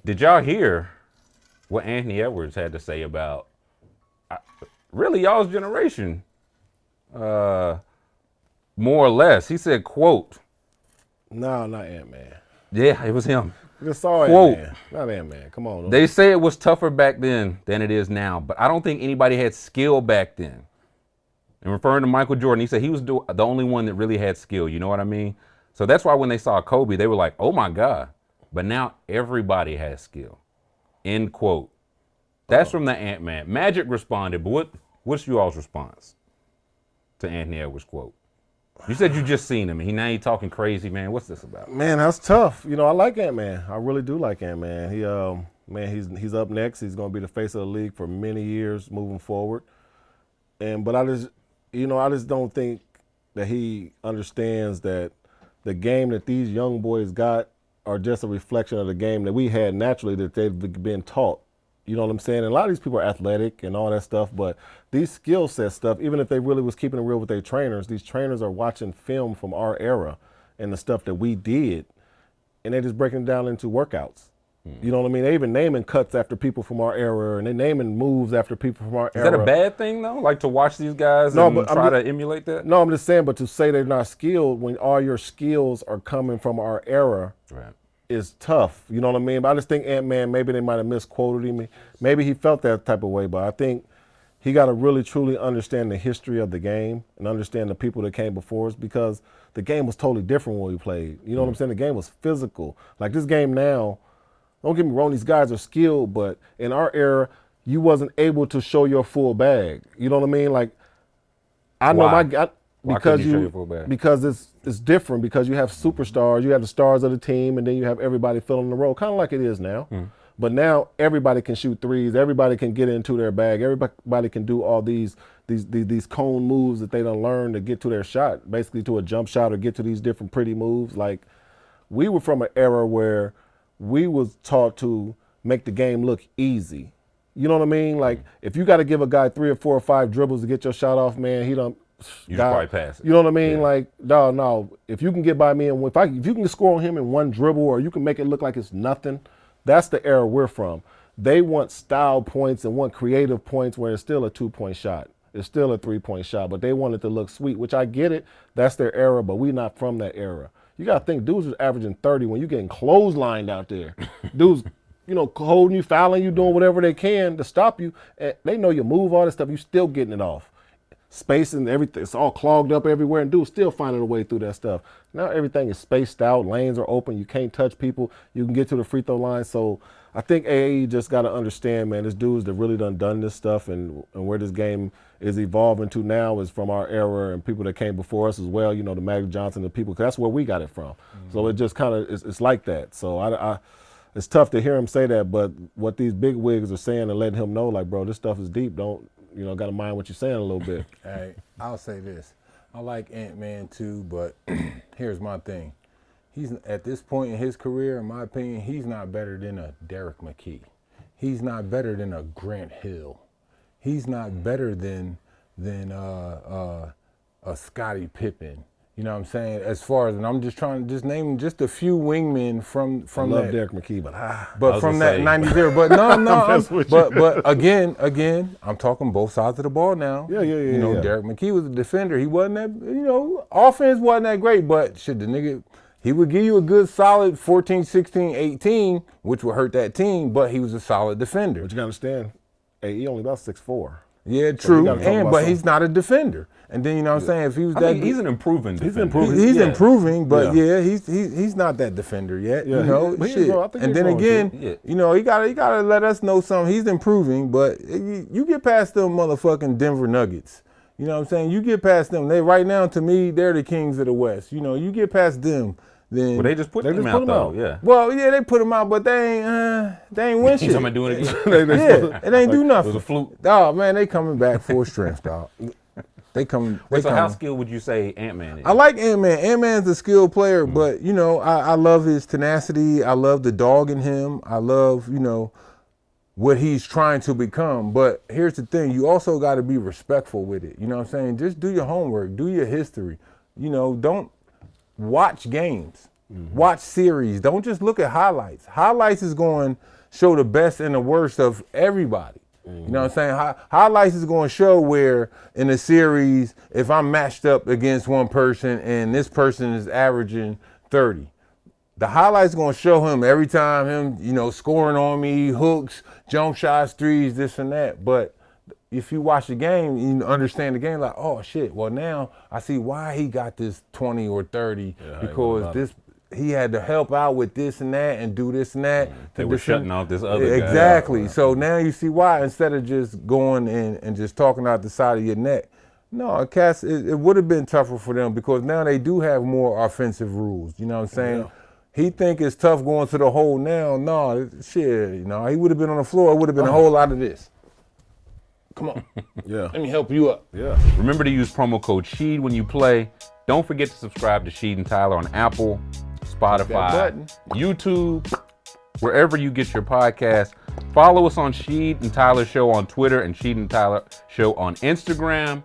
Did y'all hear what Anthony Edwards had to say about really y'all's generation? More or less. He said, quote. No, not Ant-Man. Yeah, it was him. Just saw Quote. Ant-Man. Not Ant-Man. Come on. They say it was tougher back then than it is now, but I don't think anybody had skill back then. And referring to Michael Jordan, he said he was the only one that really had skill. You know what I mean? So that's why when they saw Kobe, they were like, oh my God. But now everybody has skill. End quote. That's from the Ant-Man. Magic responded, but what's you all's response to Anthony Edwards' quote? You said you just seen him, and now he talking crazy, man. What's this about? Man, that's tough. You know, I like Ant-Man. I really do like Ant-Man. He's up next. He's going to be the face of the league for many years moving forward. But I just don't think that he understands that the game that these young boys got are just a reflection of the game that we had naturally that they've been taught. You know what I'm saying? And a lot of these people are athletic and all that stuff, but these skill set stuff, even if they really was keeping it real with their trainers, these trainers are watching film from our era and the stuff that we did, and they're just breaking it down into workouts. You know what I mean? They even naming cuts after people from our era, and they naming moves after people from our era. Is that a bad thing, though? Like to watch these guys and try to emulate that? No, I'm just saying, but to say they're not skilled when all your skills are coming from our era, right, is tough. You know what I mean? But I just think Ant-Man, maybe they might have misquoted him. Maybe he felt that type of way, but I think he got to really, truly understand the history of the game and understand the people that came before us, because the game was totally different when we played. You know what I'm saying? The game was physical. Like this game now, don't get me wrong, these guys are skilled, but in our era, you wasn't able to show your full bag. You know what I mean? Like, I know my guy, because it's different, because you have superstars, you have the stars of the team, and then you have everybody filling the role, kind of like it is now. But now everybody can shoot threes, everybody can get into their bag, everybody can do all these cone moves that they don't learn to get to their shot, basically to a jump shot or get to these different pretty moves. Like, we were from an era where we was taught to make the game look easy. You know what I mean? Like, if you got to give a guy 3 or 4 or 5 dribbles to get your shot off, man, he don't. You just probably pass it. You know what I mean? Yeah. Like, no. If you can get by me, and if you can score on him in one dribble, or you can make it look like it's nothing, that's the era we're from. They want style points and want creative points where it's still a 2-point shot. It's still a 3-point shot, but they want it to look sweet, which I get it. That's their era, but we're not from that era. You got to think, dudes are averaging 30 when you're getting clotheslined out there. Dudes, holding you, fouling you, doing whatever they can to stop you. And they know you move, all this stuff, you still getting it off. Space and everything, it's all clogged up everywhere, and dudes still finding a way through that stuff. Now everything is spaced out, lanes are open, you can't touch people, you can get to the free throw line. So I think AAE just got to understand, man, this dudes that really done this stuff, and where this game is evolving to now is from our era and people that came before us as well, the Magic Johnson, the people, 'cause that's where we got it from. So it just kind of, it's like that. So it's tough to hear him say that, but what these big wigs are saying and letting him know, like, bro, this stuff is deep, don't, got to mind what you're saying a little bit. Hey, I'll say this. I like Ant-Man too, but here's my thing. He's at this point in his career, in my opinion, he's not better than a Derek McKee. He's not better than a Grant Hill. He's not better than a Scottie Pippen. You know what I'm saying? As far as, and I'm just trying to name just a few wingmen from I love that. Derek McKee, but from that 90s era. But no, but again, I'm talking both sides of the ball now. Yeah. Derek McKee was a defender. He wasn't that, offense wasn't that great, but shit, the nigga, he would give you a good solid 14, 16, 18, which would hurt that team, but he was a solid defender. But you gotta understand, he only about 6'4". Yeah, true. But he's not a defender. And then, what I'm saying, if he was he's an improving defender. He's improving, but he's not that defender yet. Shit. And then again, he gotta let us know something. He's improving, but you get past them motherfucking Denver Nuggets. You know what I'm saying? You get past them. They right now, to me, they're the kings of the West. You get past them. Then they just put them out, though. Yeah. Well, yeah, they put them out, but they ain't win shit. Somebody doing it again. It ain't do nothing. It was a fluke. Oh man, they coming back full strength, dog. They coming. So how skilled would you say Ant-Man is? I like Ant-Man. Ant-Man's a skilled player, but I love his tenacity. I love the dog in him. I love what he's trying to become. But here's the thing: you also got to be respectful with it. You know what I'm saying? Just do your homework. Do your history. Don't watch games. Watch series. Don't just look at highlights. Highlights is going to show the best and the worst of everybody. You know what I'm saying? Highlights is going to show where in a series, if I'm matched up against one person and this person is averaging 30, the highlights going to show him every time him, scoring on me, hooks, jump shots, threes, this and that. But if you watch the game, you understand the game like, oh shit, well now I see why he got this 20 or 30 because he had to help out with this and that and do this and that. They were shutting out this other guy. Exactly. So now you see why, instead of just going and just talking out the side of your neck. No, cats, it would have been tougher for them because now they do have more offensive rules. You know what I'm saying? Yeah. He think it's tough going to the hole now. No, shit, he would have been on the floor. It would have been a whole lot of this. Come on. Yeah. Let me help you up. Yeah. Remember to use promo code SHEED when you play. Don't forget to subscribe to Sheed and Tyler on Apple, Spotify, YouTube, wherever you get your podcast. Follow us on Sheed and Tyler Show on Twitter and Sheed and Tyler Show on Instagram.